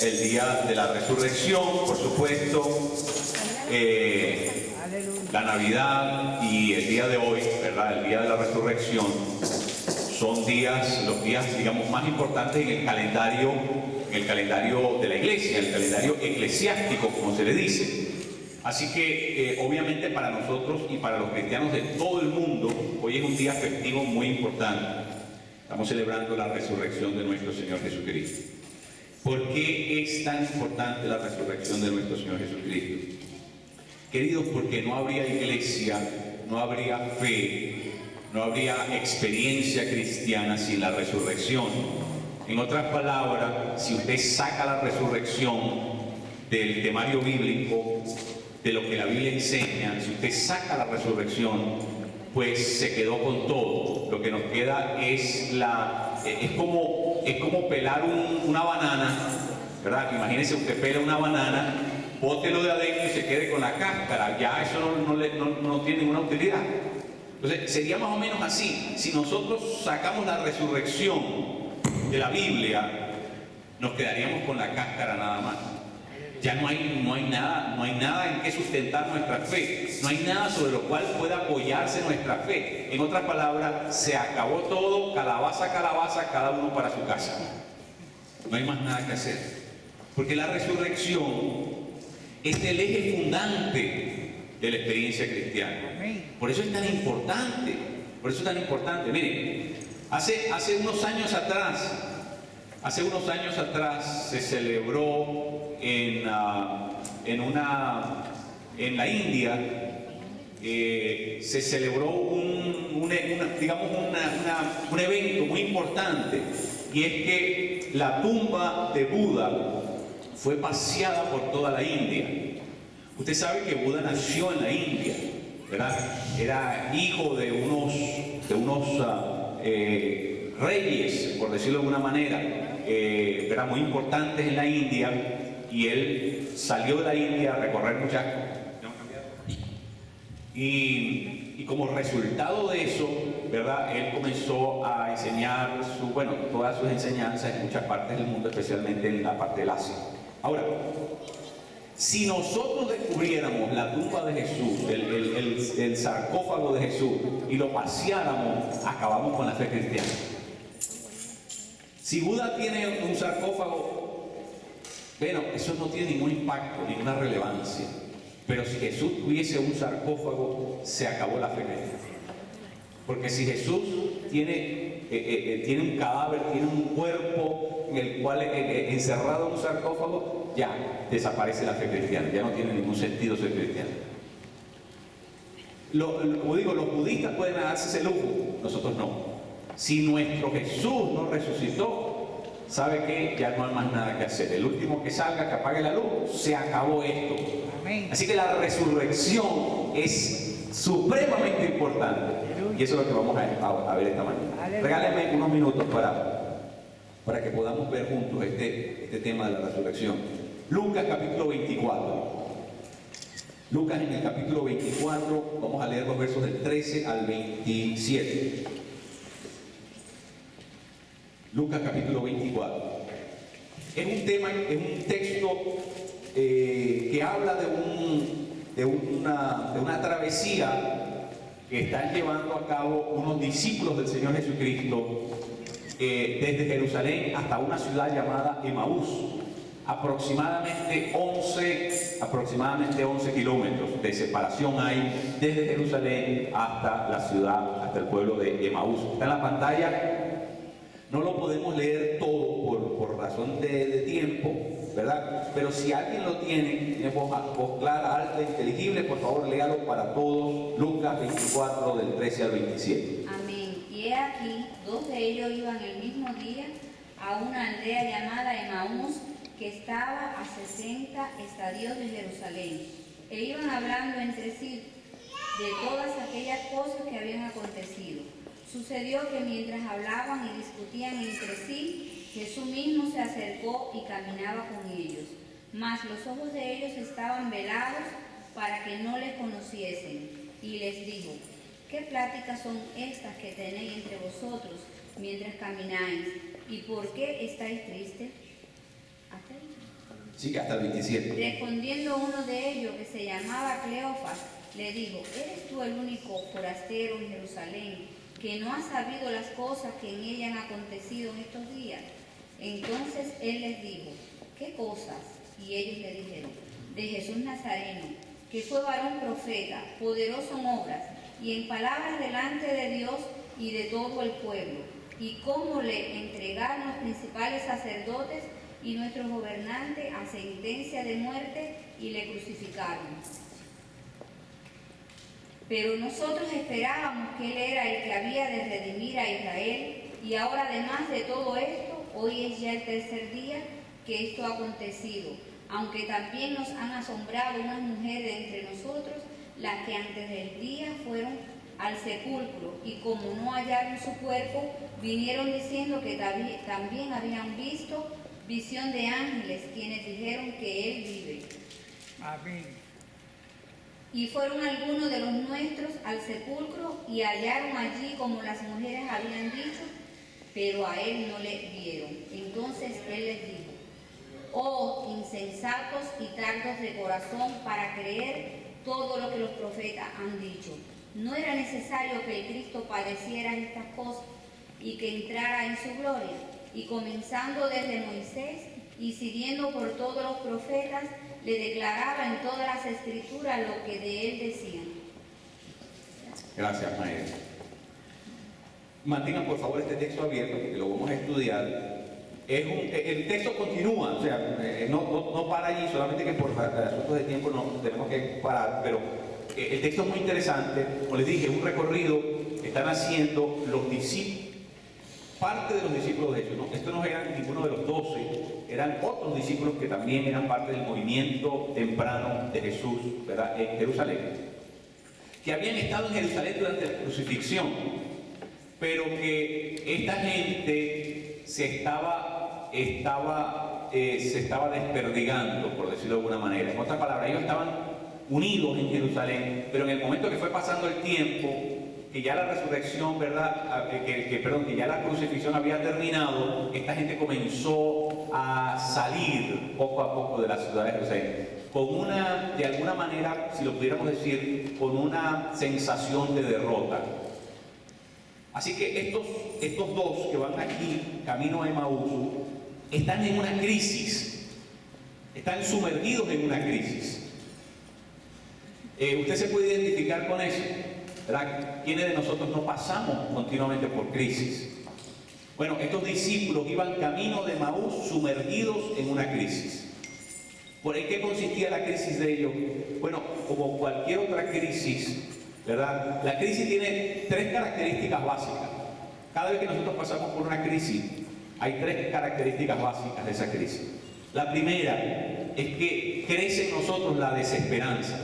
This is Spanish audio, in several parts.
el día de la resurrección, por supuesto, la Navidad y el día de hoy, ¿verdad? El día de la resurrección son los días, digamos, más importantes en el calendario de la iglesia, el calendario eclesiástico, como se le dice. Así que, obviamente, para nosotros y para los cristianos de todo el mundo, hoy es un día festivo muy importante. Estamos celebrando la resurrección de nuestro Señor Jesucristo. ¿Por qué es tan importante la resurrección de nuestro Señor Jesucristo? Queridos, porque no habría iglesia, no habría fe, no habría experiencia cristiana sin la resurrección. En otras palabras, si usted saca la resurrección del temario bíblico, de lo que la Biblia enseña, si usted saca la resurrección, pues se quedó con todo. Lo que nos queda es como pelar una banana, ¿verdad? Imagínese, usted pela una banana, bótelo de adentro y se quede con la cáscara. Ya eso no tiene ninguna utilidad. Entonces, sería más o menos así. Si nosotros sacamos la resurrección de la Biblia, nos quedaríamos con la cáscara nada más. Ya no hay nada en que sustentar nuestra fe, no hay nada sobre lo cual pueda apoyarse nuestra fe. En otras palabras, se acabó todo, calabaza, cada uno para su casa. No hay más nada que hacer, porque la resurrección es el eje fundante de la experiencia cristiana. Por eso es tan importante, Miren, hace unos años atrás se celebró en la India, se celebró un evento muy importante, y es que la tumba de Buda fue paseada por toda la India. Usted sabe que Buda nació en la India, ¿verdad? Era hijo de unos reyes, por decirlo de alguna manera, eran muy importantes en la India, y él salió de la India a recorrer muchas cosas. Y como resultado de eso, ¿verdad? Él comenzó a enseñar todas sus enseñanzas en muchas partes del mundo, especialmente en la parte del Asia. Ahora, si nosotros descubriéramos la tumba de Jesús, el sarcófago de Jesús, y lo paseáramos, acabamos con la fe cristiana. Si Buda tiene un sarcófago, bueno, eso no tiene ningún impacto, ninguna relevancia. Pero si Jesús tuviese un sarcófago, se acabó la fe cristiana. Porque si Jesús tiene un cadáver, tiene un cuerpo en el cual encerrado en un sarcófago, ya desaparece la fe cristiana, ya no tiene ningún sentido ser cristiano. Como digo, los budistas pueden darse ese lujo, nosotros no. Si nuestro Jesús no resucitó, ¿sabe qué? Ya no hay más nada que hacer. El último que salga, que apague la luz, se acabó esto. Así que la resurrección es supremamente importante. Y eso es lo que vamos a ver esta mañana. Regálenme unos minutos para que podamos ver juntos este tema de la resurrección. Lucas capítulo 24. Lucas, en el capítulo 24, vamos a leer los versos del 13 al 27. Lucas capítulo 24. Es un texto que habla de una travesía que están llevando a cabo unos discípulos del Señor Jesucristo desde Jerusalén hasta una ciudad llamada Emaús. Aproximadamente 11 kilómetros de separación hay desde Jerusalén hasta la ciudad, hasta el pueblo de Emaús. Está en la pantalla. No lo podemos leer todo por razón de tiempo, ¿verdad? Pero si alguien lo tiene voz clara, alta, inteligible, por favor léalo para todos. Lucas 24, del 13 al 27. Amén. Y he aquí, dos de ellos iban el mismo día a una aldea llamada Emaús, que estaba a 60 estadios de Jerusalén, e iban hablando entre sí de todas aquellas cosas que habían acontecido. Sucedió que mientras hablaban y discutían entre sí, Jesús mismo se acercó y caminaba con ellos. Mas los ojos de ellos estaban velados para que no les conociesen. Y les dijo: ¿qué pláticas son estas que tenéis entre vosotros mientras camináis? ¿Y por qué estáis tristes? Sigue hasta el 27. Respondiendo uno de ellos, que se llamaba Cleofas, le dijo: ¿eres tú el único forastero en Jerusalén que no ha sabido las cosas que en ella han acontecido en estos días? Entonces él les dijo: ¿qué cosas? Y ellos le dijeron: de Jesús Nazareno, que fue varón profeta, poderoso en obras y en palabras delante de Dios y de todo el pueblo, y cómo le entregaron los principales sacerdotes y nuestros gobernantes a sentencia de muerte y le crucificaron. Pero nosotros esperábamos que Él era el que había de redimir a Israel, y ahora, además de todo esto, hoy es ya el tercer día que esto ha acontecido, aunque también nos han asombrado unas mujeres entre nosotros, las que antes del día fueron al sepulcro, y como no hallaron su cuerpo, vinieron diciendo que también habían visto visión de ángeles, quienes dijeron que Él vive. Amén. Y fueron algunos de los nuestros al sepulcro y hallaron allí como las mujeres habían dicho, pero a Él no le vieron. Entonces Él les dijo: oh insensatos y tardos de corazón para creer todo lo que los profetas han dicho. ¿No era necesario que el Cristo padeciera estas cosas y que entrara en su gloria? Y comenzando desde Moisés y siguiendo por todos los profetas, le declaraba en todas las escrituras lo que de él decían. Gracias, maestra. Mantengan por favor este texto abierto porque lo vamos a estudiar. El texto continúa, o sea, no para allí, solamente que por asuntos de tiempo no tenemos que parar, pero el texto es muy interesante. Como les dije, un recorrido que están haciendo los discípulos, parte de los discípulos de Jesús, ¿no? Estos no eran ninguno de los 12, eran otros discípulos que también eran parte del movimiento temprano de Jesús, ¿verdad?, en Jerusalén, que habían estado en Jerusalén durante la crucifixión, pero que esta gente se estaba desperdigando, por decirlo de alguna manera. En otras palabras, ellos estaban unidos en Jerusalén, pero en el momento que fue pasando el tiempo, que ya la resurrección, ¿verdad?, que ya la crucifixión había terminado, esta gente comenzó a salir poco a poco de la ciudad de Jerusalén, con una, de alguna manera, si lo pudiéramos decir, con una sensación de derrota. Así que estos dos que van aquí, camino a Emaús, están en una crisis, están sumergidos en una crisis. Usted se puede identificar con eso, ¿verdad? ¿Quiénes de nosotros no pasamos continuamente por crisis? Bueno, estos discípulos iban camino de Emaús sumergidos en una crisis. ¿Por qué consistía la crisis de ellos? Bueno, como cualquier otra crisis, ¿verdad? La crisis tiene tres características básicas. Cada vez que nosotros pasamos por una crisis, hay tres características básicas de esa crisis. La primera es que crece en nosotros la desesperanza.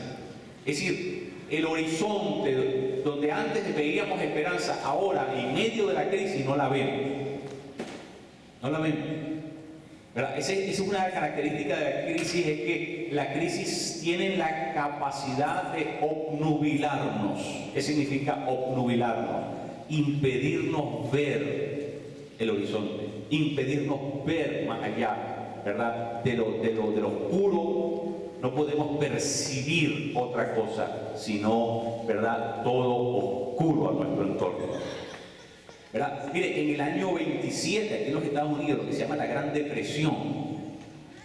Es decir, el horizonte donde antes veíamos esperanza, ahora en medio de la crisis no la vemos. No la vemos. ¿Verdad? Esa es una característica de la crisis, es que la crisis tiene la capacidad de obnubilarnos. ¿Qué significa obnubilarnos? Impedirnos ver el horizonte, impedirnos ver más allá, ¿verdad?, de lo oscuro. No podemos percibir otra cosa, sino, ¿verdad?, todo oscuro a nuestro entorno. ¿Verdad? Mire, en el año 27, aquí en los Estados Unidos, lo que se llama la Gran Depresión,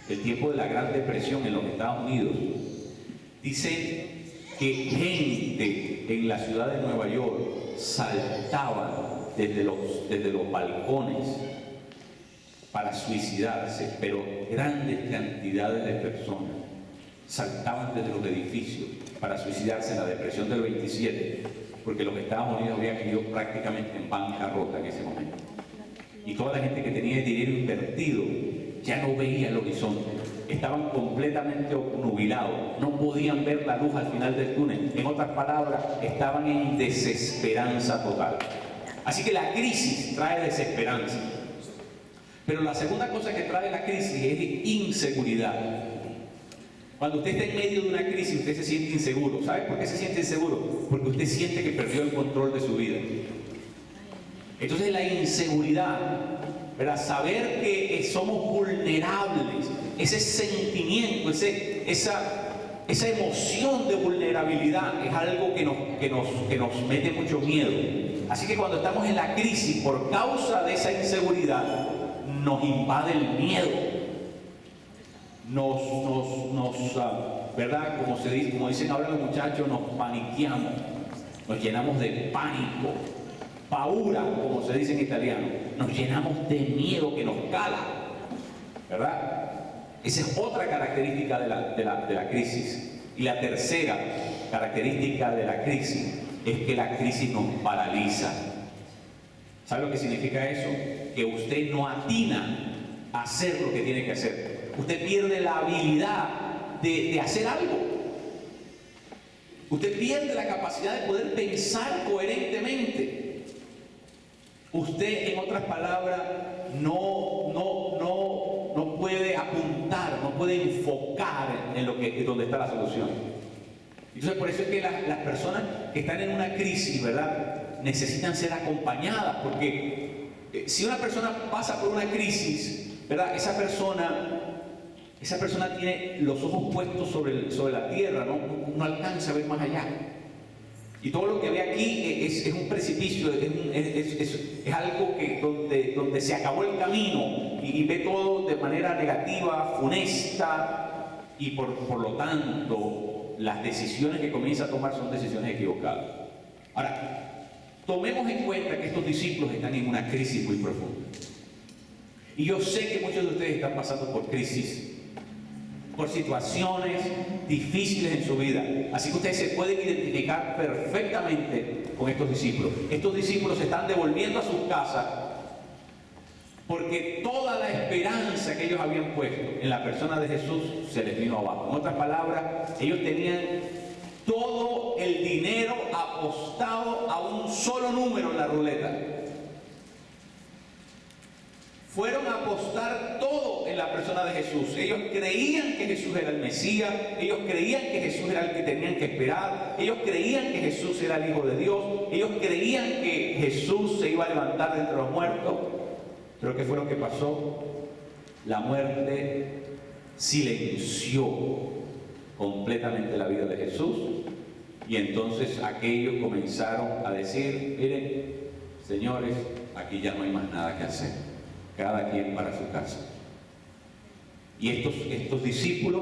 el tiempo de la Gran Depresión en los Estados Unidos, dicen que gente en la ciudad de Nueva York saltaba desde los balcones para suicidarse, pero grandes cantidades de personas saltaban desde los edificios para suicidarse en la depresión del 27, porque los Estados Unidos habían ido prácticamente en bancarrota en ese momento. Y toda la gente que tenía el dinero invertido ya no veía el horizonte, estaban completamente obnubilados, no podían ver la luz al final del túnel. En otras palabras, estaban en desesperanza total. Así que la crisis trae desesperanza. Pero la segunda cosa que trae la crisis es inseguridad. Cuando usted está en medio de una crisis, usted se siente inseguro. ¿Sabe por qué se siente inseguro? Porque usted siente que perdió el control de su vida. Entonces la inseguridad, ¿verdad?, saber que somos vulnerables, ese sentimiento, esa emoción de vulnerabilidad es algo que nos mete mucho miedo. Así que cuando estamos en la crisis por causa de esa inseguridad, nos invade el miedo. ¿Verdad? Como dicen ahora los muchachos, nos paniqueamos, nos llenamos de pánico, paura, como se dice en italiano, nos llenamos de miedo que nos cala, ¿verdad? Esa es otra característica de la crisis. Y la tercera característica de la crisis es que la crisis nos paraliza. ¿Sabe lo que significa eso? Que usted no atina a hacer lo que tiene que hacer. Usted pierde la habilidad de hacer algo. Usted pierde la capacidad de poder pensar coherentemente. Usted, en otras palabras, no puede apuntar, no puede enfocar en donde está la solución. Entonces, por eso es que las personas que están en una crisis, ¿verdad?, necesitan ser acompañadas, porque si una persona pasa por una crisis, ¿verdad?, esa persona tiene los ojos puestos sobre la tierra, no alcanza a ver más allá. Y todo lo que ve aquí es un precipicio, es algo donde se acabó el camino y ve todo de manera negativa, funesta, y por lo tanto las decisiones que comienza a tomar son decisiones equivocadas. Ahora, tomemos en cuenta que estos discípulos están en una crisis muy profunda. Y yo sé que muchos de ustedes están pasando por crisis, por situaciones difíciles en su vida. Así que ustedes se pueden identificar perfectamente con estos discípulos. Estos discípulos se están devolviendo a sus casas porque toda la esperanza que ellos habían puesto en la persona de Jesús se les vino abajo. En otras palabras, ellos tenían todo el dinero apostado a un solo número en la ruleta. Fueron a apostar todo en la persona de Jesús. Ellos creían que Jesús era el Mesías, ellos creían que Jesús era el que tenían que esperar, ellos creían que Jesús era el Hijo de Dios, ellos creían que Jesús se iba a levantar de entre los muertos. Pero ¿qué fue lo que pasó? La muerte silenció completamente la vida de Jesús, y entonces aquellos comenzaron a decir: miren, señores, aquí ya no hay más nada que hacer. Cada quien para su casa. Y estos discípulos,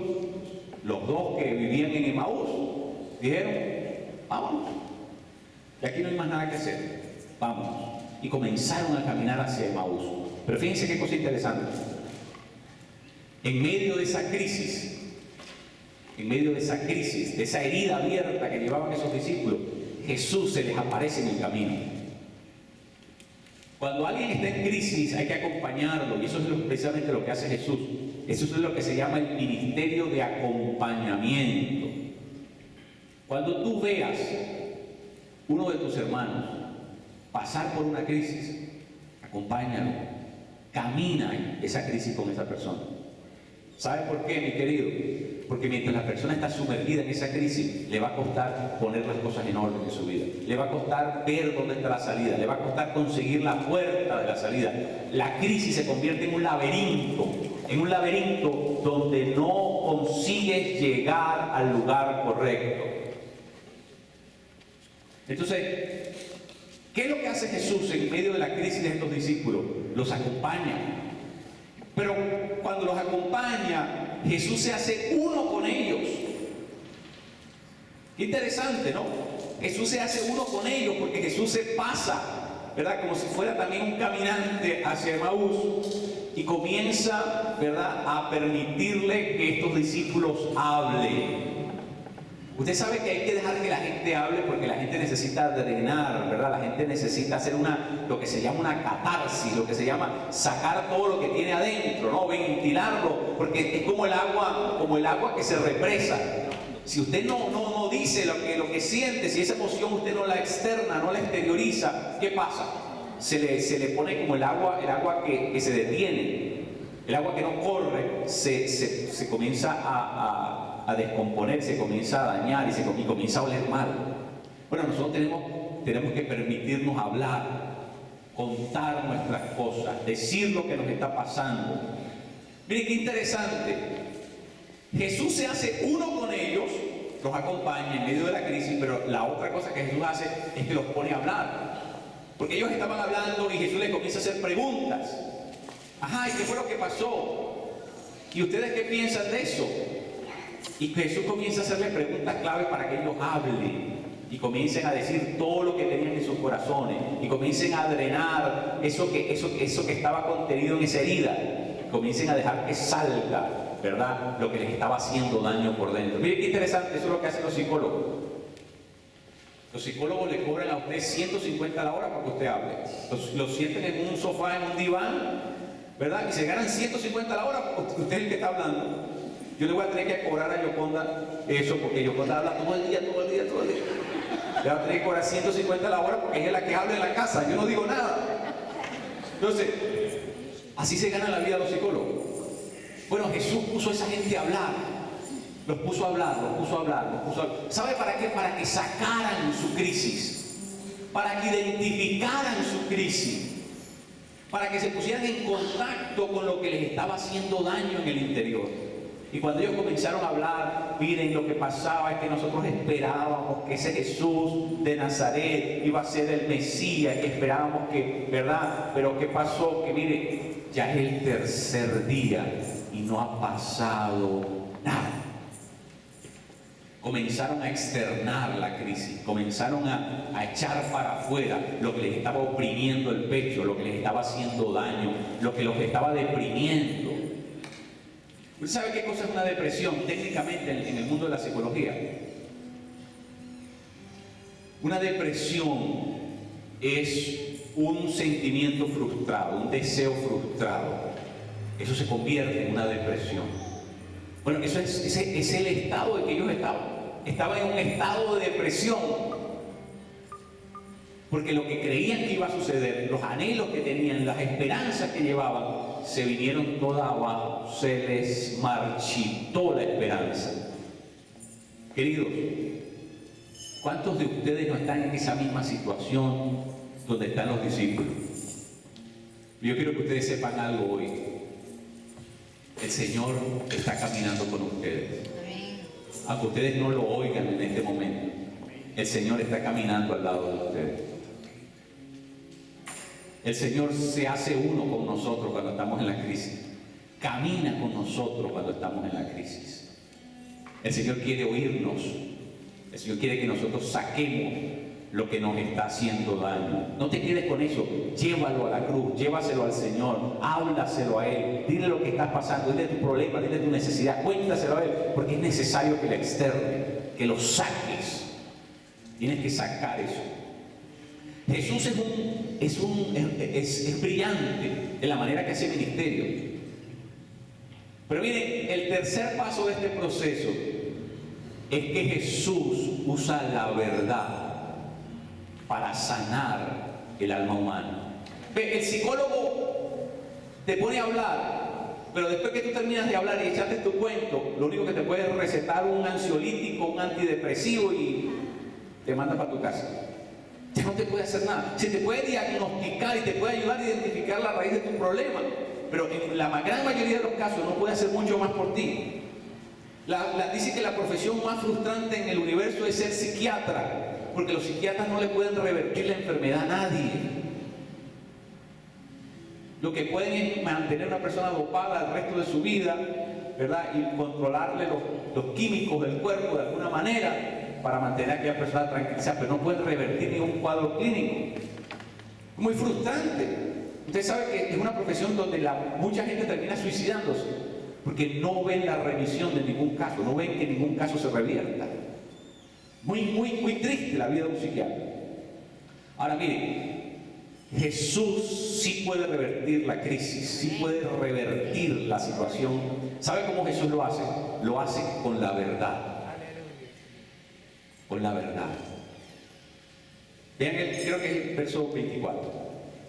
los dos que vivían en Emaús, dijeron: vámonos, y aquí no hay más nada que hacer, vámonos. Y comenzaron a caminar hacia Emaús. Pero fíjense qué cosa interesante. En medio de esa crisis, de esa herida abierta que llevaban esos discípulos, Jesús se les aparece en el camino. Cuando alguien está en crisis hay que acompañarlo, y eso es precisamente lo que hace Jesús. Eso es lo que se llama el ministerio de acompañamiento. Cuando tú veas uno de tus hermanos pasar por una crisis, acompáñalo, camina esa crisis con esa persona. ¿Sabe por qué, mi querido? Porque mientras la persona está sumergida en esa crisis, le va a costar poner las cosas en orden en su vida. Le va a costar ver dónde está la salida. Le va a costar conseguir la puerta de la salida. La crisis se convierte en un laberinto donde no consigues llegar al lugar correcto. Entonces, ¿qué es lo que hace Jesús en medio de la crisis de estos discípulos? Los acompaña. Pero cuando los acompaña, Jesús se hace uno con ellos. Interesante, ¿no? Jesús se hace uno con ellos porque Jesús se pasa, ¿verdad?, como si fuera también un caminante hacia Emaús, y comienza, ¿verdad?, a permitirle que estos discípulos hablen. Usted sabe que hay que dejar que la gente hable porque la gente necesita drenar, ¿verdad? La gente necesita hacer lo que se llama una catarsis, lo que se llama sacar todo lo que tiene adentro, ¿no? Ventilarlo, porque es como el agua que se represa. Si usted no dice lo que siente, si esa emoción usted no la externa, no la exterioriza, ¿qué pasa? Se le pone como el agua que se detiene, el agua que no corre, se comienza a descomponer, se comienza a dañar y comienza a oler mal. Bueno, nosotros tenemos que permitirnos hablar, contar nuestras cosas, decir lo que nos está pasando, Miren qué interesante. Jesús se hace uno con ellos, los acompaña en medio de la crisis, pero la otra cosa que Jesús hace es que los pone a hablar. Porque ellos estaban hablando y Jesús les comienza a hacer preguntas. Ajá, ¿y qué fue lo que pasó? ¿Y ustedes qué piensan de eso? Y Jesús comienza a hacerle preguntas clave para que ellos hablen y comiencen a decir todo lo que tenían en sus corazones y comiencen a drenar eso que estaba contenido en esa herida. Comiencen a dejar que salga, ¿verdad?, lo que les estaba haciendo daño por dentro. Miren qué interesante, eso es lo que hacen los psicólogos. Los psicólogos le cobran a usted 150 a la hora para que usted hable. Los sienten en un sofá, en un diván, ¿verdad? Y se ganan 150 a la hora porque usted es el que está hablando. Yo le voy a tener que cobrar a Yoconda eso, porque Yoconda habla todo el día. Le voy a tener que cobrar 150 a la hora porque ella es la que habla en la casa, yo no digo nada. Entonces, así se gana la vida los psicólogos. Bueno, Jesús puso a esa gente a hablar. Los puso a hablar. ¿Sabe para qué? Para que sacaran su crisis. Para que identificaran su crisis. Para que se pusieran en contacto con lo que les estaba haciendo daño en el interior. Y cuando ellos comenzaron a hablar, miren, lo que pasaba es que nosotros esperábamos que ese Jesús de Nazaret iba a ser el Mesías, que esperábamos que, ¿verdad? Pero ¿qué pasó? Que miren, ya es el tercer día y no ha pasado nada. Comenzaron a externar la crisis, comenzaron a echar para afuera lo que les estaba oprimiendo el pecho, lo que les estaba haciendo daño, lo que los estaba deprimiendo. ¿Usted sabe qué cosa es una depresión técnicamente en el mundo de la psicología? Una depresión es un sentimiento frustrado, un deseo frustrado. Eso se convierte en una depresión. Bueno, ese es el estado de que ellos estaban. Estaban en un estado de depresión. Porque lo que creían que iba a suceder, los anhelos que tenían, las esperanzas que llevaban, se vinieron todas abajo. Se les marchitó la esperanza. Queridos, ¿cuántos de ustedes no están en esa misma situación donde están los discípulos? Yo quiero que ustedes sepan algo hoy. El Señor está caminando con ustedes. Aunque ustedes no lo oigan en este momento, el Señor está caminando al lado de ustedes. El Señor se hace uno con nosotros cuando estamos en la crisis. Camina con nosotros cuando estamos en la crisis. El Señor quiere oírnos. El Señor quiere que nosotros saquemos lo que nos está haciendo daño. No te quedes con eso. Llévalo a la cruz, llévaselo al Señor, háblaselo a Él, dile lo que estás pasando, dile tu problema, dile tu necesidad, cuéntaselo a Él, porque es necesario que lo externe, que lo saques. Tienes que sacar eso. Jesús es brillante en la manera que hace ministerio. Pero miren, el tercer paso de este proceso es que Jesús usa la verdad para sanar el alma humana. El psicólogo te pone a hablar, pero después que tú terminas de hablar y echaste tu cuento, lo único que te puede recetar un ansiolítico, un antidepresivo y te manda para tu casa. Ya no te puede hacer nada. Se te puede diagnosticar y te puede ayudar a identificar la raíz de tu problema, pero en la gran mayoría de los casos no puede hacer mucho más por ti. Dice que la profesión más frustrante en el universo es ser psiquiatra, porque los psiquiatras no le pueden revertir la enfermedad a nadie. Lo que pueden es mantener a una persona dopada el resto de su vida, ¿verdad? Y controlarle los químicos del cuerpo de alguna manera para mantener a aquella persona tranquilizada, pero no pueden revertir ningún cuadro clínico. Es muy frustrante. Usted sabe que es una profesión donde mucha gente termina suicidándose, porque no ven la remisión de ningún caso, no ven que ningún caso se revierta. Muy triste la vida de un psiquiatra. Ahora miren, Jesús sí puede revertir la crisis, sí puede revertir la situación. ¿Sabe cómo Jesús lo hace? Lo hace con la verdad. Con la verdad. Vean, creo que es el verso 24.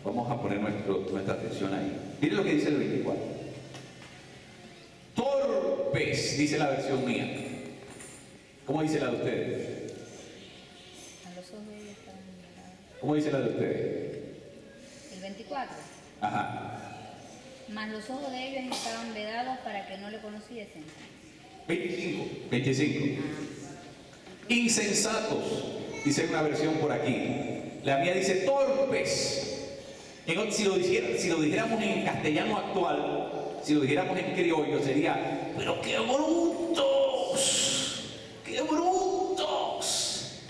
Vamos a poner nuestra atención ahí. Miren lo que dice el 24. Torpes, dice la versión mía. ¿Cómo dice la de ustedes? A los ojos de ellos estaban mirados. ¿Cómo dice la de ustedes? El 24. Ajá. mas los ojos de ellos estaban vedados para que no le conociesen. 25. Insensatos, dice una versión por aquí. La mía dice torpes. Si lo dijéramos en castellano actual, si lo dijéramos en criollo, sería, pero qué brutos, qué brutos.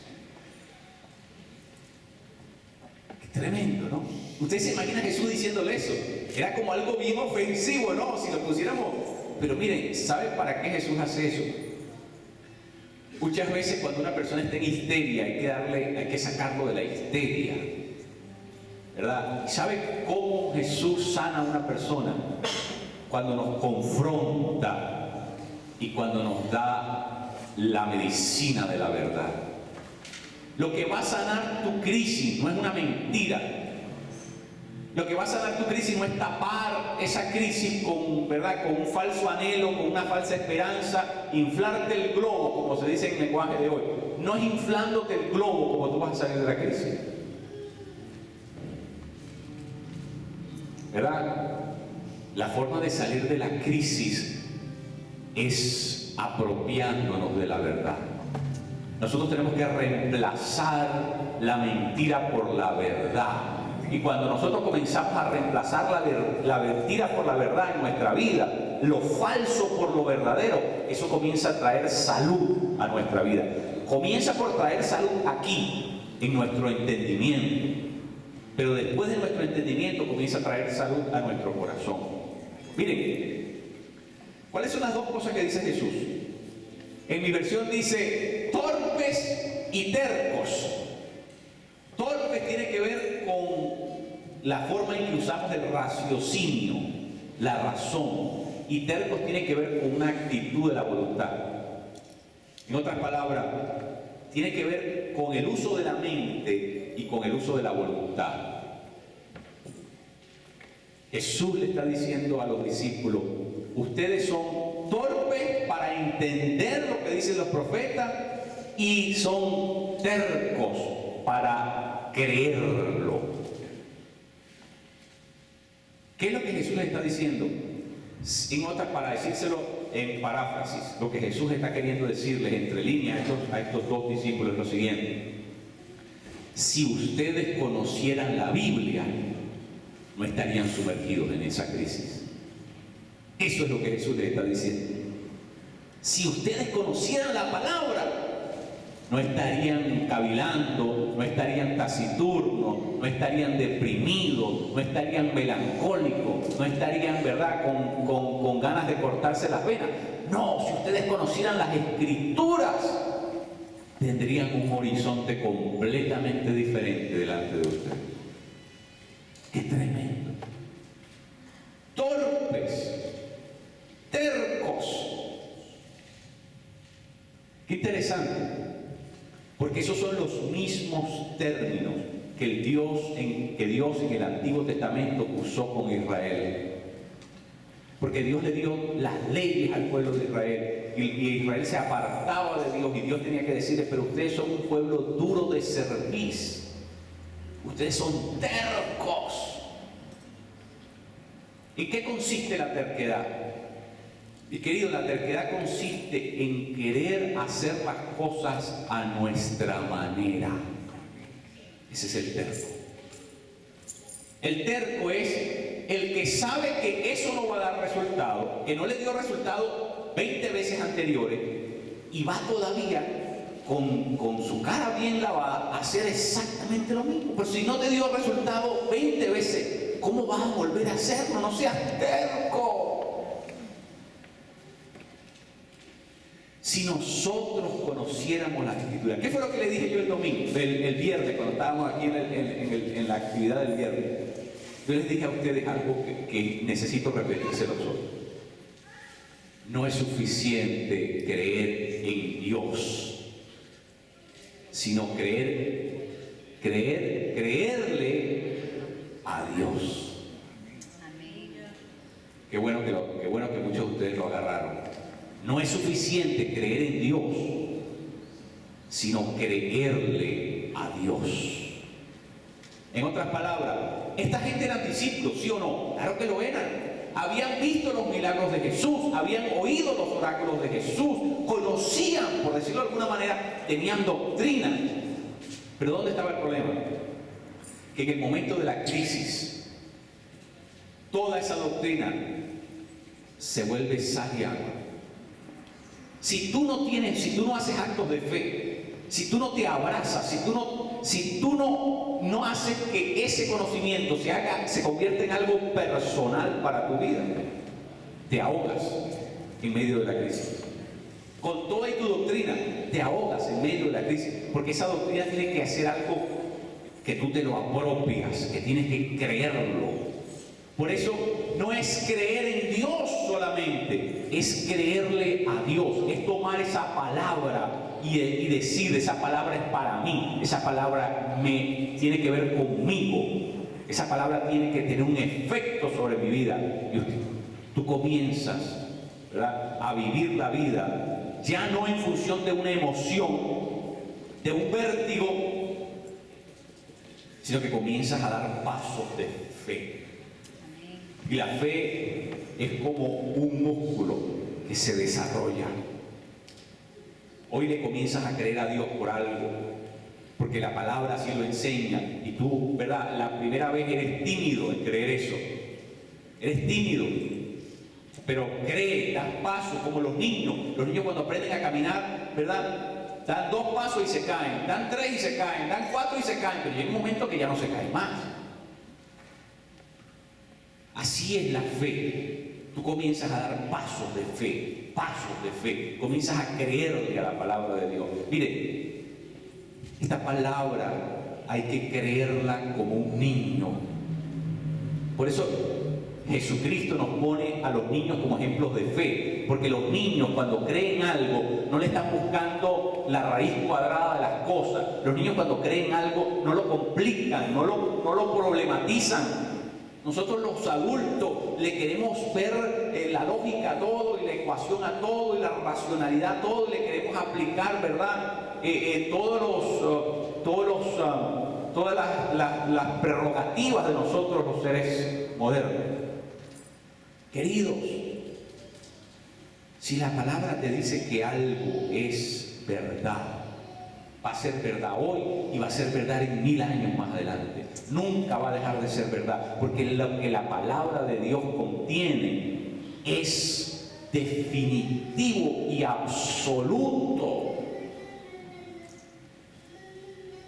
Qué tremendo, ¿no? Usted se imagina a Jesús diciéndole eso. Era como algo bien ofensivo, ¿no? Si lo pusiéramos. Pero miren, ¿sabe para qué Jesús hace eso? Muchas veces cuando una persona está en histeria hay que sacarlo de la histeria, ¿verdad? ¿Sabe cómo Jesús sana a una persona? Cuando nos confronta y cuando nos da la medicina de la verdad. Lo que va a sanar tu crisis no es una mentira. Lo que va a sanar tu crisis no es tapar esa crisis con, ¿verdad?, con un falso anhelo, con una falsa esperanza, inflarte el globo, como se dice en el lenguaje de hoy. No es inflándote el globo como tú vas a salir de la crisis, ¿verdad? La forma de salir de la crisis es apropiándonos de la verdad. Nosotros tenemos que reemplazar la mentira por la verdad. Y cuando nosotros comenzamos a reemplazar la mentira por la verdad en nuestra vida, lo falso por lo verdadero, eso comienza a traer salud a nuestra vida. Comienza por traer salud aquí, en nuestro entendimiento. Pero después de nuestro entendimiento comienza a traer salud a nuestro corazón. Miren, ¿cuáles son las dos cosas que dice Jesús? En mi versión dice torpes y tercos. Torpes tiene que ver con la forma en que usamos el raciocinio, la razón, y tercos tiene que ver con una actitud de la voluntad. En otras palabras, tiene que ver con el uso de la mente y con el uso de la voluntad. Jesús le está diciendo a los discípulos, ustedes son torpes para entender lo que dicen los profetas y son tercos para creerlo. ¿Qué es lo que Jesús les está diciendo? En otras, para decírselo en paráfrasis, lo que Jesús está queriendo decirles entre líneas a estos dos discípulos es lo siguiente: si ustedes conocieran la Biblia, no estarían sumergidos en esa crisis. Eso es lo que Jesús les está diciendo. Si ustedes conocieran la palabra, no estarían cavilando, no estarían taciturnos, no estarían deprimidos, no estarían melancólicos, no estarían, ¿verdad?, con ganas de cortarse las venas. No, si ustedes conocieran las Escrituras, tendrían un horizonte completamente diferente delante de ustedes. ¡Qué tremendo! Torpes, tercos. Qué interesante. Porque esos son los mismos términos que Dios en el Antiguo Testamento usó con Israel. Porque Dios le dio las leyes al pueblo de Israel y Israel se apartaba de Dios y Dios tenía que decirles, pero ustedes son un pueblo duro de cerviz, ustedes son tercos. ¿En qué consiste la terquedad? Y querido, la terquedad consiste en querer hacer las cosas a nuestra manera. Ese es el terco. El terco es el que sabe que eso no va a dar resultado, que no le dio resultado 20 veces anteriores y va todavía con su cara bien lavada a hacer exactamente lo mismo. Pero si no te dio resultado 20 veces, ¿cómo vas a volver a hacerlo? No seas terco. Si nosotros conociéramos las Escrituras. ¿Qué fue lo que le dije yo el domingo, el viernes, cuando estábamos aquí en la actividad del viernes? Yo les dije a ustedes algo que necesito repetírselo solo. No es suficiente creer en Dios, sino creerle a Dios. Qué bueno que muchos de ustedes lo agarraron. No es suficiente creer en Dios, sino creerle a Dios. En otras palabras, esta gente eran discípulos, ¿sí o no? Claro que lo eran. habían visto los milagros de Jesús, habían oído los oráculos de Jesús, conocían, por decirlo de alguna manera, tenían doctrina. Pero ¿dónde estaba el problema? Que en el momento de la crisis, toda esa doctrina se vuelve sal y agua. Si tú no haces actos de fe, si tú no te abrazas, si tú no haces que ese conocimiento se convierta en algo personal para tu vida, te ahogas en medio de la crisis. Con toda tu doctrina, te ahogas en medio de la crisis, porque esa doctrina tiene que hacer algo que tú te lo apropias, que tienes que creerlo. Por eso no es creer en Dios solamente, es creerle a Dios, es tomar esa palabra y decir, esa palabra es para mí, esa palabra tiene que ver conmigo, esa palabra tiene que tener un efecto sobre mi vida. Y tú comienzas, ¿verdad?, a vivir la vida, ya no en función de una emoción, de un vértigo, sino que comienzas a dar pasos de fe. Y la fe es como un músculo que se desarrolla. Hoy le comienzas a creer a Dios por algo, porque la palabra así lo enseña. Y tú, ¿verdad?, la primera vez eres tímido en creer eso. Eres tímido, pero cree, das pasos como los niños. Los niños cuando aprenden a caminar, ¿verdad?, dan 2 pasos y se caen, dan 3 y se caen, dan 4 y se caen, pero llega un momento que ya no se caen más. Así es la fe. Tú comienzas a dar pasos de fe, comienzas a creerle a la palabra de Dios. Mire, esta palabra hay que creerla como un niño. Por eso Jesucristo nos pone a los niños como ejemplos de fe, porque los niños cuando creen algo no le están buscando la raíz cuadrada de las cosas. Los niños cuando creen algo no lo complican, no lo problematizan. Nosotros los adultos le queremos ver la lógica a todo y la ecuación a todo y la racionalidad a todo, y le queremos aplicar, ¿verdad?, todas las prerrogativas de nosotros los seres modernos. Queridos, si la palabra te dice que algo es verdad, va a ser verdad hoy y va a ser verdad en 1000 años más adelante. Nunca va a dejar de ser verdad, porque lo que la palabra de Dios contiene es definitivo y absoluto.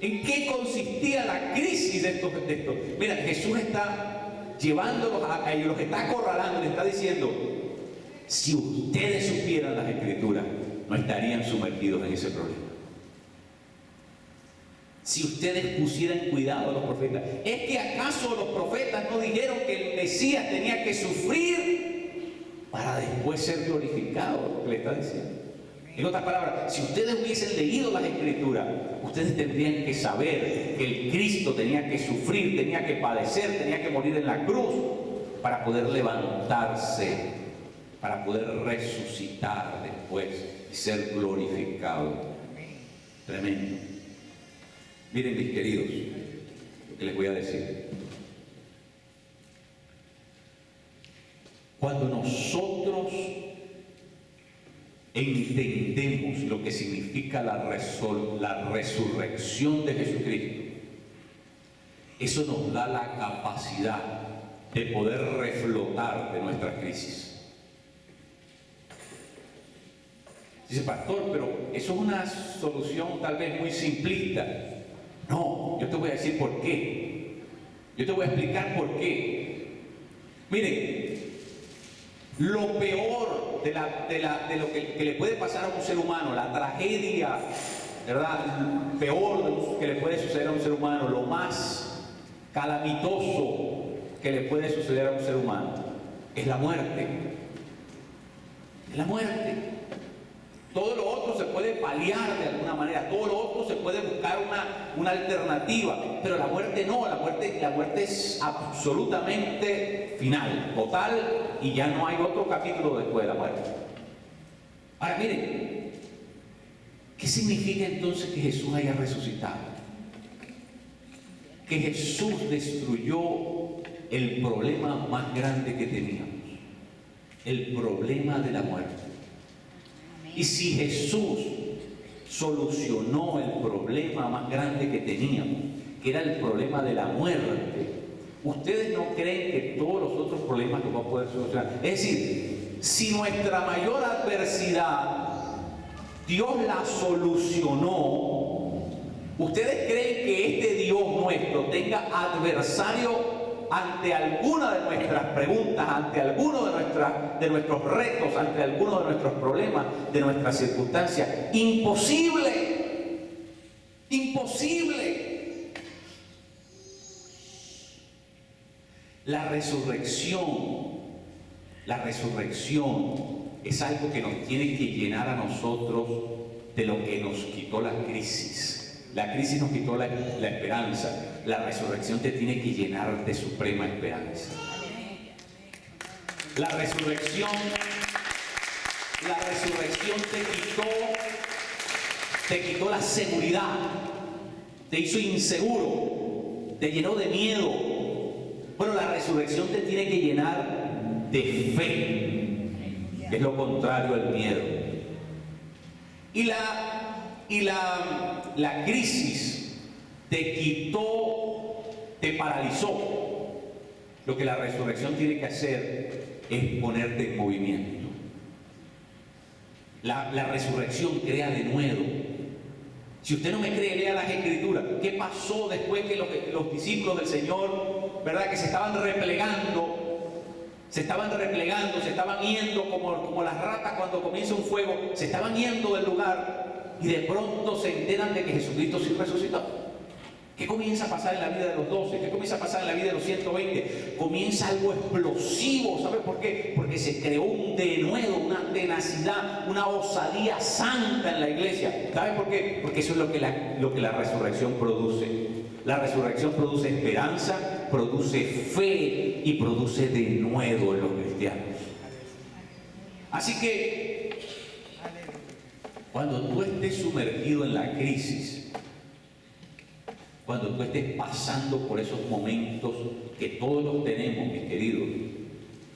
¿En qué consistía la crisis de estos? Mira, Jesús está llevándolos a ellos, los está acorralando, les está diciendo: si ustedes supieran las Escrituras, no estarían sumergidos en ese problema. Si ustedes pusieran cuidado a los profetas, ¿es que acaso los profetas no dijeron que el Mesías tenía que sufrir para después ser glorificado? Lo que le está diciendo. En otras palabras, si ustedes hubiesen leído las Escrituras, ustedes tendrían que saber que el Cristo tenía que sufrir, tenía que padecer, tenía que morir en la cruz para poder levantarse, para poder resucitar después y ser glorificado. Tremendo. Miren, mis queridos, lo que les voy a decir. Cuando nosotros entendemos lo que significa la resurrección de Jesucristo, eso nos da la capacidad de poder reflotar de nuestra crisis. Dice: pastor, pero eso es una solución tal vez muy simplista. No, yo te voy a decir por qué. Yo te voy a explicar por qué. Miren, lo peor de lo que le puede pasar a un ser humano, la tragedia, ¿verdad?, peor que le puede suceder a un ser humano, lo más calamitoso que le puede suceder a un ser humano, es la muerte. Es la muerte. Todo lo otro se puede paliar de alguna manera, todo lo otro se puede buscar una alternativa, pero la muerte no, la muerte es absolutamente final, total, y ya no hay otro capítulo después de la muerte. Ahora miren, ¿qué significa entonces que Jesús haya resucitado? Que Jesús destruyó el problema más grande que teníamos. el problema de la muerte. Y si Jesús solucionó el problema más grande que teníamos, que era el problema de la muerte, ¿ustedes no creen que todos los otros problemas los va a poder solucionar? Es decir, si nuestra mayor adversidad Dios la solucionó, ¿ustedes creen que este Dios nuestro tenga adversario ante alguna de nuestras preguntas, ante alguno de nuestros retos, ante alguno de nuestros problemas, de nuestras circunstancias? Imposible, imposible. La resurrección es algo que nos tiene que llenar a nosotros de lo que nos quitó la crisis. La crisis nos quitó la esperanza. La resurrección te tiene que llenar de suprema esperanza. La resurrección te quitó la seguridad, te hizo inseguro, te llenó de miedo. Bueno, la resurrección te tiene que llenar de fe, que es lo contrario al miedo. Y la crisis te quitó, te paralizó. Lo que la resurrección tiene que hacer es ponerte en movimiento. La resurrección crea de nuevo. Si usted no me cree, lea las Escrituras. ¿Qué pasó después que los discípulos del Señor, verdad, que se estaban replegando, se estaban yendo como las ratas cuando comienza un fuego, se estaban yendo del lugar y de pronto se enteran de que Jesucristo sí resucitó? ¿Qué comienza a pasar en la vida de los 12? ¿Qué comienza a pasar en la vida de los 120? Comienza algo explosivo. ¿Sabe por qué? Porque se creó un denuedo, una tenacidad, una osadía santa en la iglesia. ¿Sabe por qué? Porque eso es lo que la resurrección produce. La resurrección produce esperanza, produce fe y produce denuedo en los cristianos. Así que, cuando tú estés sumergido en la crisis, cuando tú estés pasando por esos momentos que todos los tenemos, mis queridos,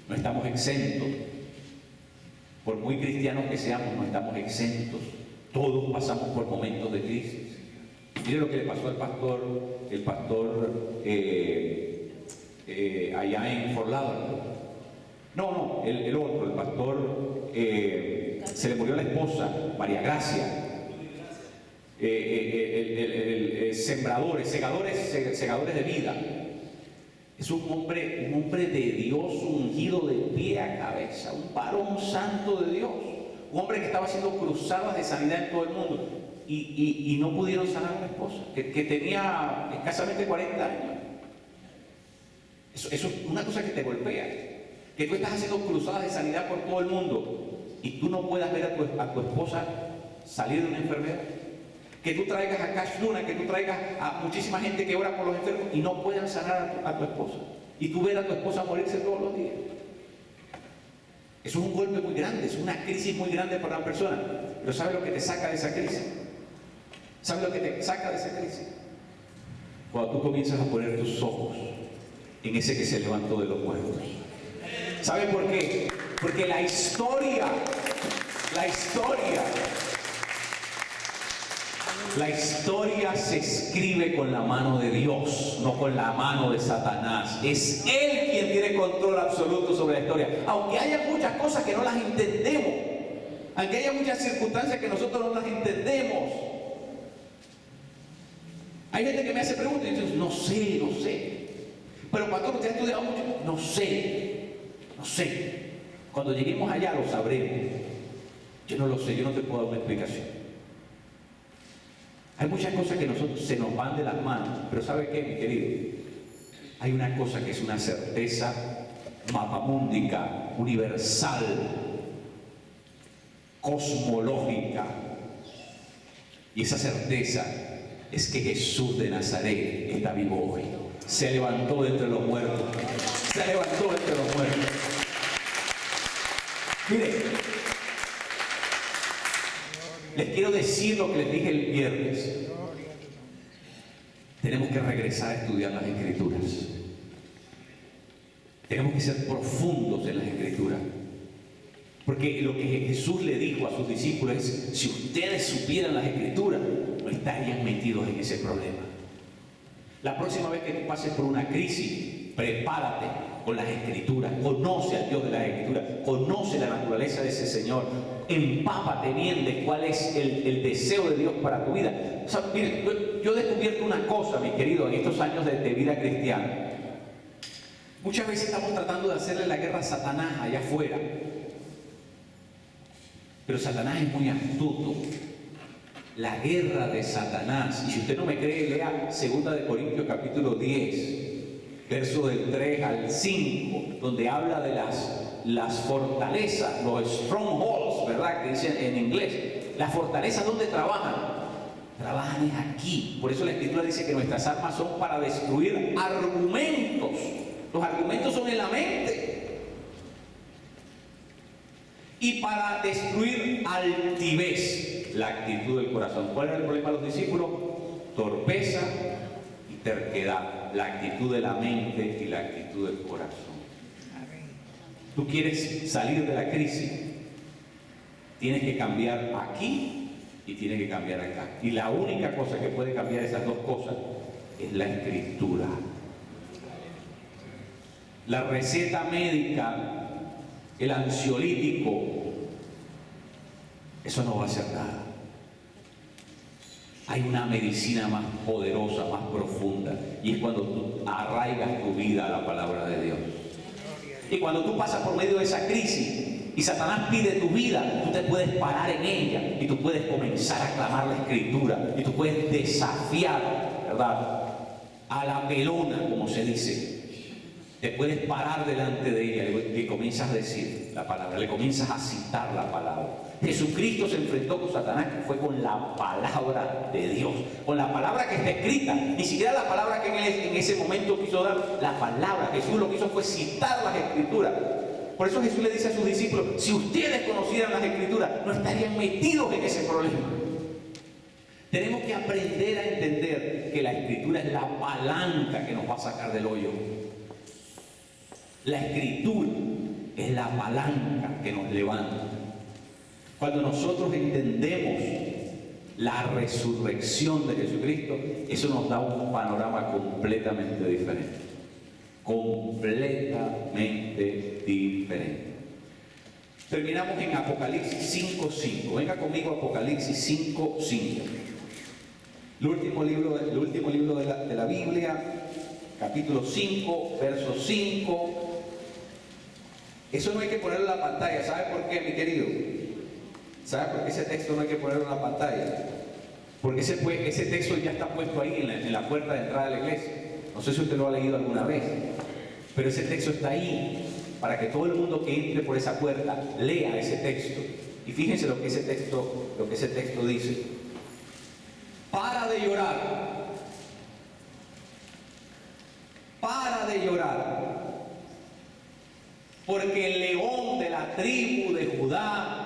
no estamos exentos. Por muy cristianos que seamos, no estamos exentos. Todos pasamos por momentos de crisis. Mire lo que le pasó al pastor allá en Fort Lauderdale. No, el otro, el pastor, se le murió la esposa, María Gracia. Segadores de vida. Es un hombre de Dios, ungido de pie a cabeza, un varón santo de Dios, un hombre que estaba haciendo cruzadas de sanidad en todo el mundo y no pudieron sanar a la esposa, que tenía escasamente 40 años. Eso es una cosa que te golpea, que tú estás haciendo cruzadas de sanidad por todo el mundo y tú no puedas ver a tu esposa salir de una enfermedad. Que tú traigas a Cash Luna, que tú traigas a muchísima gente que ora por los enfermos y no puedan sanar a tu esposa. Y tú ver a tu esposa morirse todos los días. Eso es un golpe muy grande, es una crisis muy grande para una persona. Pero ¿sabes lo que te saca de esa crisis? ¿Sabes lo que te saca de esa crisis? Cuando tú comienzas a poner tus ojos en ese que se levantó de los muertos. ¿Sabes por qué? Porque la historia se escribe con la mano de Dios, no con la mano de Satanás. Es Él quien tiene control absoluto sobre la historia. Aunque haya muchas cosas que no las entendemos, aunque haya muchas circunstancias que nosotros no las entendemos. Hay gente que me hace preguntas y dice, no sé. Pero pastor, ¿usted ha estudiado mucho? No sé. Cuando lleguemos allá lo sabremos. Yo no lo sé, yo no te puedo dar una explicación. Hay muchas cosas que nosotros se nos van de las manos, pero ¿sabe qué, mi querido? Hay una cosa que es una certeza mapamúndica, universal, cosmológica. Y esa certeza es que Jesús de Nazaret está vivo hoy. Se levantó de entre los muertos. Mire, les quiero decir lo que les dije el viernes. Tenemos que regresar a estudiar las Escrituras. Tenemos que ser profundos en las Escrituras. Porque lo que Jesús le dijo a sus discípulos es, si ustedes supieran las Escrituras, no estarían metidos en ese problema. La próxima vez que tú pases por una crisis, prepárate con las Escrituras, conoce al Dios de las Escrituras, conoce la naturaleza de ese Señor, empápate bien de cuál es el deseo de Dios para tu vida. O sea, mire, yo he descubierto una cosa, mi querido, en estos años de vida cristiana. Muchas veces estamos tratando de hacerle la guerra a Satanás allá afuera, pero Satanás es muy astuto. La guerra de Satanás, y si usted no me cree, lea 2 Corintios capítulo 10, verso del 3 al 5, donde habla de las fortalezas, los strongholds, ¿verdad? Que dicen en inglés. Las fortalezas, ¿dónde trabajan? Trabajan es aquí. Por eso la Escritura dice que nuestras armas son para destruir argumentos. Los argumentos son en la mente. Y para destruir altivez, la actitud del corazón. ¿Cuál era el problema de los discípulos? Torpeza y terquedad. La actitud de la mente y la actitud del corazón. Tú quieres salir de la crisis, tienes que cambiar aquí y tienes que cambiar acá. Y la única cosa que puede cambiar esas dos cosas es la Escritura. La receta médica, el ansiolítico, eso no va a hacer nada. Hay una medicina más poderosa, más profunda, y es cuando tú arraigas tu vida a la palabra de Dios. Y cuando tú pasas por medio de esa crisis y Satanás pide tu vida, tú te puedes parar en ella y tú puedes comenzar a clamar la Escritura y tú puedes desafiar, ¿verdad?, a la pelona, como se dice. Te puedes parar delante de ella y comienzas a decir la palabra, le comienzas a citar la palabra. Jesucristo se enfrentó con Satanás, que fue con la palabra de Dios, con la palabra que está escrita, ni siquiera la palabra que él en ese momento quiso dar, la palabra. Jesús lo que hizo fue citar las Escrituras. Por eso Jesús le dice a sus discípulos, si ustedes conocieran las Escrituras, no estarían metidos en ese problema. Tenemos que aprender a entender que la Escritura es la palanca que nos va a sacar del hoyo. La Escritura es la palanca que nos levanta. Cuando nosotros entendemos la resurrección de Jesucristo, eso nos da un panorama completamente diferente. Completamente diferente. Terminamos en Apocalipsis 5:5. Venga conmigo a Apocalipsis 5:5. El último libro de la Biblia, capítulo 5, verso 5. Eso no hay que ponerlo en la pantalla. ¿Sabe por qué, mi querido? ¿Sabe por qué ese texto no hay que ponerlo en la pantalla? Porque ese texto ya está puesto ahí en la puerta de entrada de la iglesia. No sé si usted lo ha leído alguna vez, pero ese texto está ahí para que todo el mundo que entre por esa puerta lea ese texto. Y fíjense lo que ese texto dice. Para de llorar. Para de llorar. Porque el león de la tribu de Judá,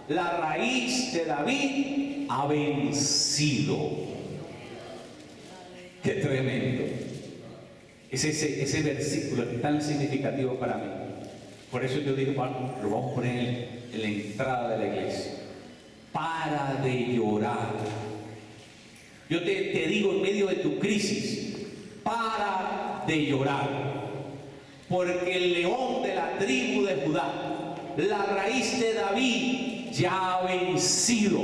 la raíz de David, ha vencido. ¡Qué tremendo! Ese versículo es tan significativo para mí. Por eso yo digo, lo vamos a poner en la entrada de la iglesia. Para de llorar. Yo te digo en medio de tu crisis, para de llorar. Porque el león de la tribu de Judá, la raíz de David, ya ha vencido.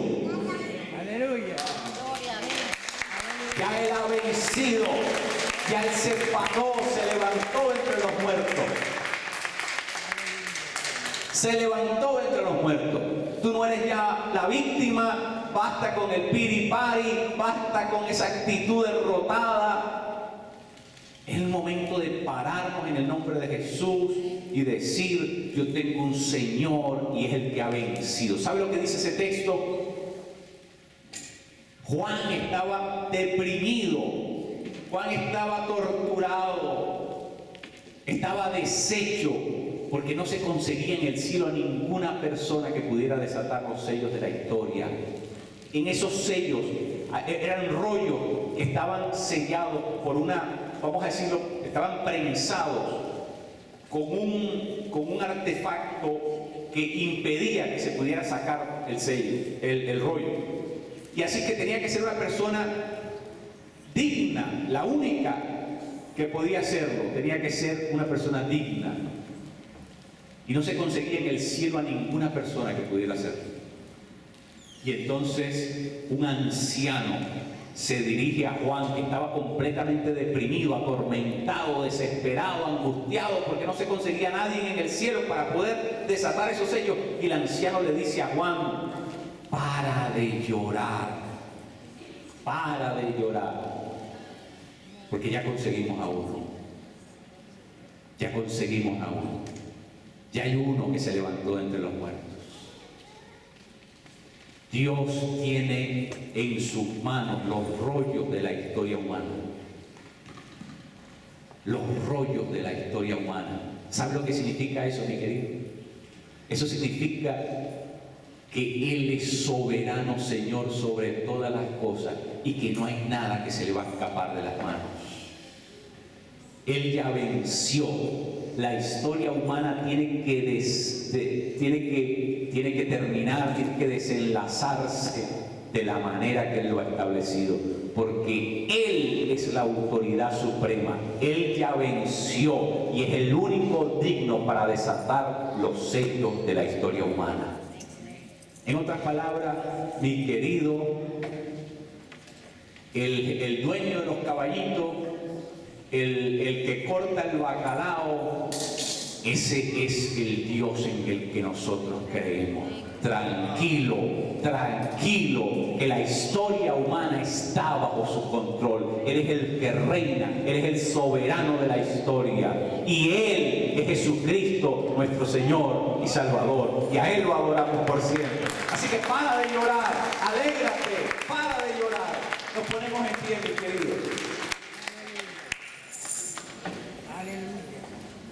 Aleluya. Ya él ha vencido. Ya él se paró, se levantó entre los muertos. Se levantó entre los muertos. Tú no eres ya la víctima. Basta con el piripari, basta con esa actitud derrotada. Es el momento de pararnos en el nombre de Jesús y decir, yo tengo un Señor y es el que ha vencido. ¿Sabe lo que dice ese texto? Juan estaba deprimido, Juan estaba torturado, estaba deshecho, porque no se conseguía en el cielo a ninguna persona que pudiera desatar los sellos de la historia. En esos sellos eran rollos que estaban sellados por vamos a decirlo, estaban prensados con un artefacto que que impedía que se pudiera sacar el sello, el rollo. Y así que tenía que ser una persona digna, la única que podía hacerlo, tenía que ser una persona digna. Y no se conseguía en el cielo a ninguna persona que pudiera hacerlo. Y entonces un anciano se dirige a Juan, que estaba completamente deprimido, atormentado, desesperado, angustiado, porque no se conseguía nadie en el cielo para poder desatar esos sellos. Y el anciano le dice a Juan: para de llorar, para de llorar, porque ya conseguimos a uno, ya conseguimos a uno, ya hay uno que se levantó entre los muertos. Dios tiene en sus manos los rollos de la historia humana. Los rollos de la historia humana. ¿Sabe lo que significa eso, mi querido? Eso significa que Él es soberano, Señor, sobre todas las cosas y que no hay nada que se le va a escapar de las manos. Él ya venció. La historia humana tiene que terminar, tiene que desenlazarse de la manera que Él lo ha establecido, porque Él es la autoridad suprema. Él ya venció y es el único digno para desatar los sellos de la historia humana. En otras palabras, mi querido, el dueño de los caballitos, el que corta el bacalao, ese es el Dios en el que nosotros creemos. Tranquilo, tranquilo, que la historia humana está bajo su control. Él es el que reina, Él es el soberano de la historia. Y Él es Jesucristo, nuestro Señor y Salvador. Y a Él lo adoramos por siempre. Así que para de llorar, alégrate, para de llorar. Nos ponemos en pie, mis queridos.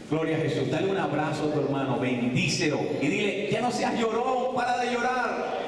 Gloria a Jesús. Dale un abrazo a tu hermano, bendícelo y dile: ya no seas llorón, para de llorar.